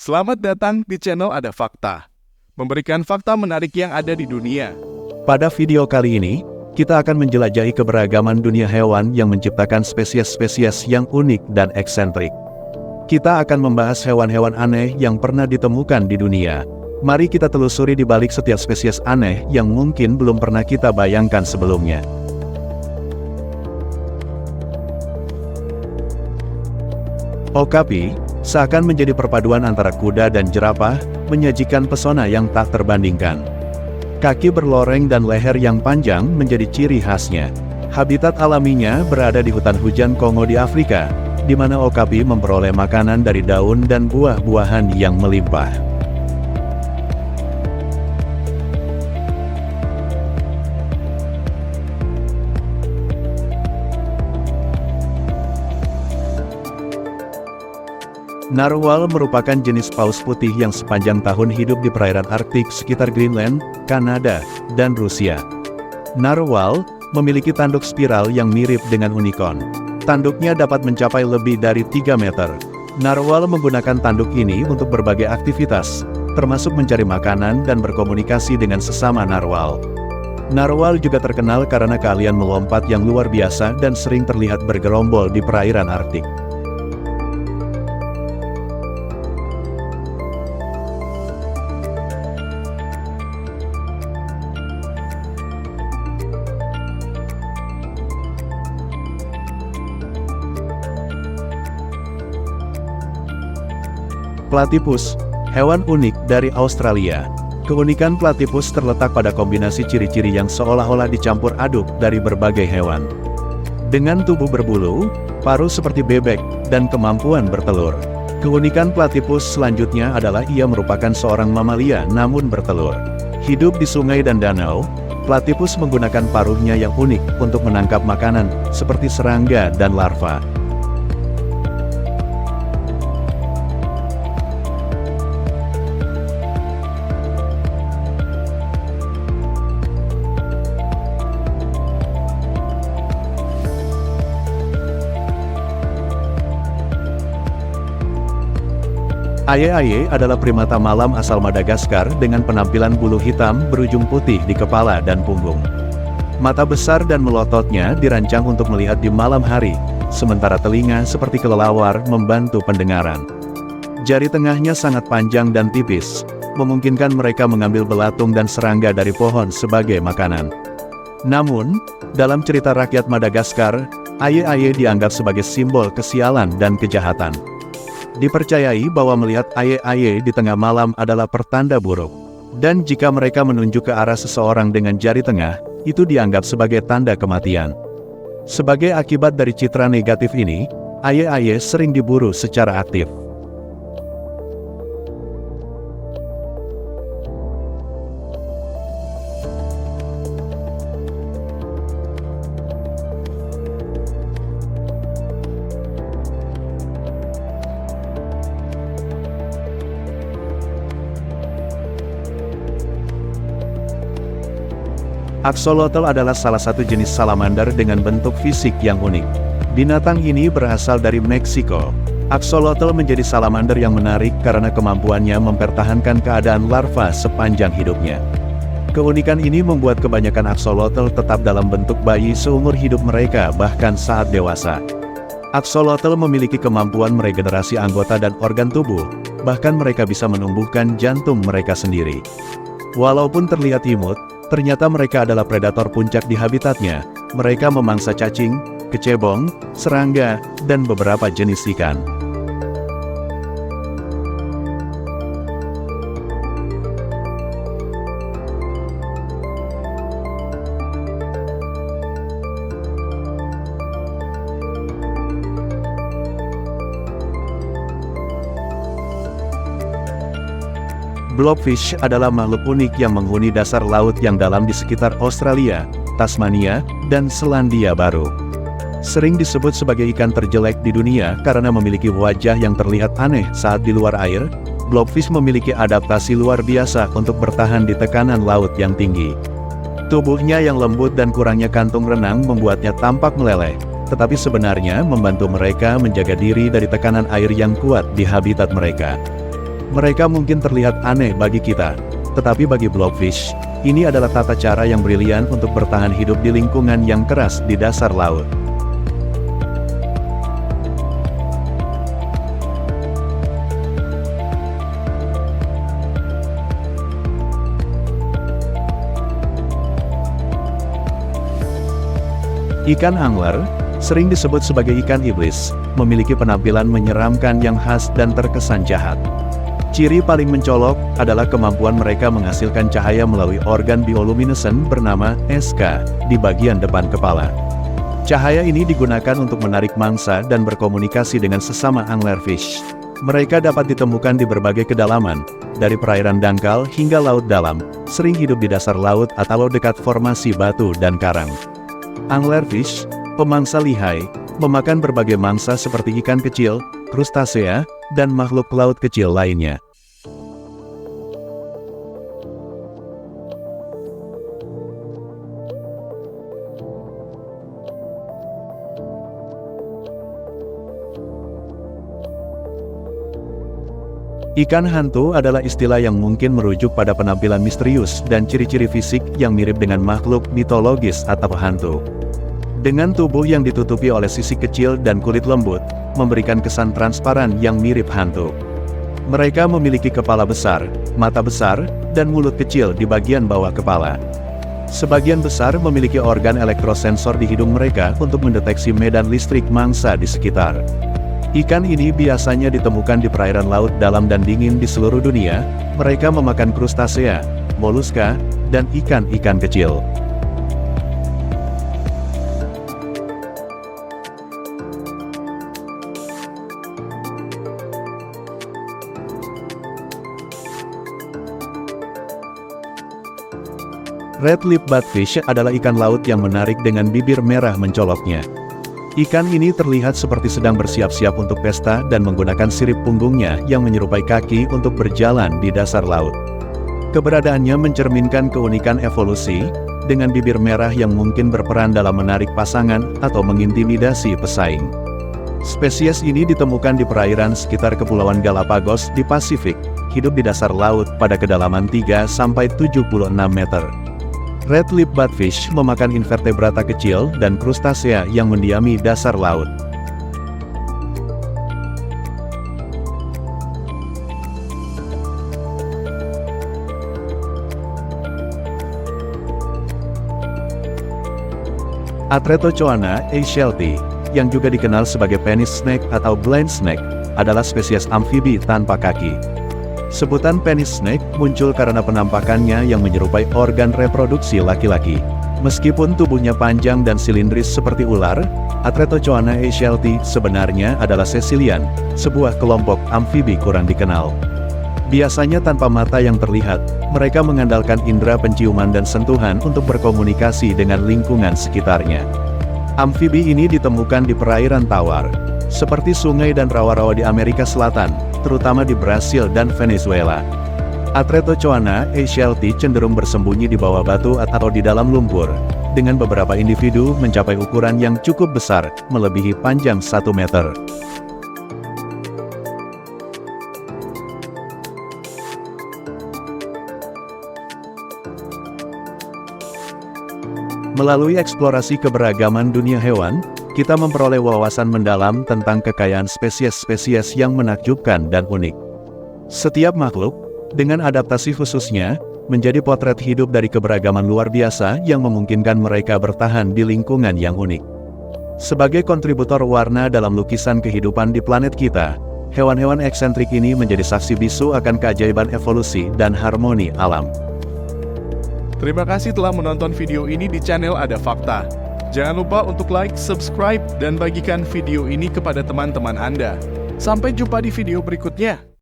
Selamat datang di channel Ada Fakta, memberikan fakta menarik yang ada di dunia. Pada video kali ini, kita akan menjelajahi keberagaman dunia hewan yang menciptakan spesies-spesies yang unik dan eksentrik. Kita akan membahas hewan-hewan aneh yang pernah ditemukan di dunia. Mari kita telusuri di balik setiap spesies aneh yang mungkin belum pernah kita bayangkan sebelumnya. Okapi seakan menjadi perpaduan antara kuda dan jerapah, menyajikan pesona yang tak terbandingkan. Kaki berloreng dan leher yang panjang menjadi ciri khasnya. Habitat alaminya berada di hutan hujan Kongo di Afrika, di mana okapi memperoleh makanan dari daun dan buah-buahan yang melimpah. Narwhal merupakan jenis paus putih yang sepanjang tahun hidup di perairan Arktik sekitar Greenland, Kanada, dan Rusia. Narwhal memiliki tanduk spiral yang mirip dengan unicorn. Tanduknya dapat mencapai lebih dari 3 meter. Narwhal menggunakan tanduk ini untuk berbagai aktivitas, termasuk mencari makanan dan berkomunikasi dengan sesama narwhal. Narwhal juga terkenal karena keahlian melompat yang luar biasa dan sering terlihat bergerombol di perairan Arktik. Platypus, hewan unik dari Australia. Keunikan platypus terletak pada kombinasi ciri-ciri yang seolah-olah dicampur aduk dari berbagai hewan. Dengan tubuh berbulu, paruh seperti bebek, dan kemampuan bertelur. Keunikan platypus selanjutnya adalah ia merupakan seorang mamalia namun bertelur. Hidup di sungai dan danau, platypus menggunakan paruhnya yang unik untuk menangkap makanan, seperti serangga dan larva. Aye-aye adalah primata malam asal Madagaskar dengan penampilan bulu hitam berujung putih di kepala dan punggung. Mata besar dan melototnya dirancang untuk melihat di malam hari, sementara telinga seperti kelelawar membantu pendengaran. Jari tengahnya sangat panjang dan tipis, memungkinkan mereka mengambil belatung dan serangga dari pohon sebagai makanan. Namun, dalam cerita rakyat Madagaskar, aye-aye dianggap sebagai simbol kesialan dan kejahatan. Dipercayai bahwa melihat aye-aye di tengah malam adalah pertanda buruk. Dan jika mereka menunjuk ke arah seseorang dengan jari tengah, itu dianggap sebagai tanda kematian. Sebagai akibat dari citra negatif ini, aye-aye sering diburu secara aktif. Axolotl adalah salah satu jenis salamander dengan bentuk fisik yang unik. Binatang ini berasal dari Meksiko. Axolotl menjadi salamander yang menarik karena kemampuannya mempertahankan keadaan larva sepanjang hidupnya. Keunikan ini membuat kebanyakan axolotl tetap dalam bentuk bayi seumur hidup mereka bahkan saat dewasa. Axolotl memiliki kemampuan meregenerasi anggota dan organ tubuh, bahkan mereka bisa menumbuhkan jantung mereka sendiri. Walaupun terlihat imut, ternyata mereka adalah predator puncak di habitatnya. Mereka memangsa cacing, kecebong, serangga, dan beberapa jenis ikan. Blobfish adalah makhluk unik yang menghuni dasar laut yang dalam di sekitar Australia, Tasmania, dan Selandia Baru. Sering disebut sebagai ikan terjelek di dunia karena memiliki wajah yang terlihat aneh saat di luar air, blobfish memiliki adaptasi luar biasa untuk bertahan di tekanan laut yang tinggi. Tubuhnya yang lembut dan kurangnya kantung renang membuatnya tampak meleleh, tetapi sebenarnya membantu mereka menjaga diri dari tekanan air yang kuat di habitat mereka. Mereka mungkin terlihat aneh bagi kita, tetapi bagi blobfish, ini adalah tata cara yang brilian untuk bertahan hidup di lingkungan yang keras di dasar laut. Ikan angler, sering disebut sebagai ikan iblis, memiliki penampilan menyeramkan yang khas dan terkesan jahat. Ciri paling mencolok adalah kemampuan mereka menghasilkan cahaya melalui organ bioluminescent bernama SK di bagian depan kepala. Cahaya ini digunakan untuk menarik mangsa dan berkomunikasi dengan sesama anglerfish. Mereka dapat ditemukan di berbagai kedalaman, dari perairan dangkal hingga laut dalam, sering hidup di dasar laut atau dekat formasi batu dan karang. Anglerfish, pemangsa lihai, memakan berbagai mangsa seperti ikan kecil, krustasea, dan makhluk laut kecil lainnya. Ikan hantu adalah istilah yang mungkin merujuk pada penampilan misterius dan ciri-ciri fisik yang mirip dengan makhluk mitologis atau hantu. Dengan tubuh yang ditutupi oleh sisik kecil dan kulit lembut, memberikan kesan transparan yang mirip hantu. Mereka memiliki kepala besar, mata besar, dan mulut kecil di bagian bawah kepala. Sebagian besar memiliki organ elektrosensor di hidung mereka untuk mendeteksi medan listrik mangsa di sekitar. Ikan ini biasanya ditemukan di perairan laut dalam dan dingin di seluruh dunia. Mereka memakan krustasea, moluska, dan ikan-ikan kecil. Red lip butfish adalah ikan laut yang menarik dengan bibir merah mencoloknya. Ikan ini terlihat seperti sedang bersiap-siap untuk pesta dan menggunakan sirip punggungnya yang menyerupai kaki untuk berjalan di dasar laut. Keberadaannya mencerminkan keunikan evolusi, dengan bibir merah yang mungkin berperan dalam menarik pasangan atau mengintimidasi pesaing. Spesies ini ditemukan di perairan sekitar Kepulauan Galapagos di Pasifik, hidup di dasar laut pada kedalaman 3–76 meter. Red lip butfish memakan invertebrata kecil dan krustasea yang mendiami dasar laut. Atretochoana eichelti, yang juga dikenal sebagai penis snake atau blind snake, adalah spesies amfibi tanpa kaki. Sebutan penis snake muncul karena penampakannya yang menyerupai organ reproduksi laki-laki. Meskipun tubuhnya panjang dan silindris seperti ular, Atretochoana eichelti sebenarnya adalah sesilian, sebuah kelompok amfibi kurang dikenal. Biasanya tanpa mata yang terlihat, mereka mengandalkan indera penciuman dan sentuhan untuk berkomunikasi dengan lingkungan sekitarnya. Amfibi ini ditemukan di perairan tawar, seperti sungai dan rawa-rawa di Amerika Selatan, terutama di Brasil dan Venezuela. Atretochoana eichelti cenderung bersembunyi di bawah batu atau di dalam lumpur, dengan beberapa individu mencapai ukuran yang cukup besar, melebihi panjang 1 meter. Melalui eksplorasi keberagaman dunia hewan, kita memperoleh wawasan mendalam tentang kekayaan spesies-spesies yang menakjubkan dan unik. Setiap makhluk, dengan adaptasi khususnya, menjadi potret hidup dari keberagaman luar biasa yang memungkinkan mereka bertahan di lingkungan yang unik. Sebagai kontributor warna dalam lukisan kehidupan di planet kita, hewan-hewan eksentrik ini menjadi saksi bisu akan keajaiban evolusi dan harmoni alam. Terima kasih telah menonton video ini di channel Ada Fakta. Jangan lupa untuk like, subscribe, dan bagikan video ini kepada teman-teman Anda. Sampai jumpa di video berikutnya.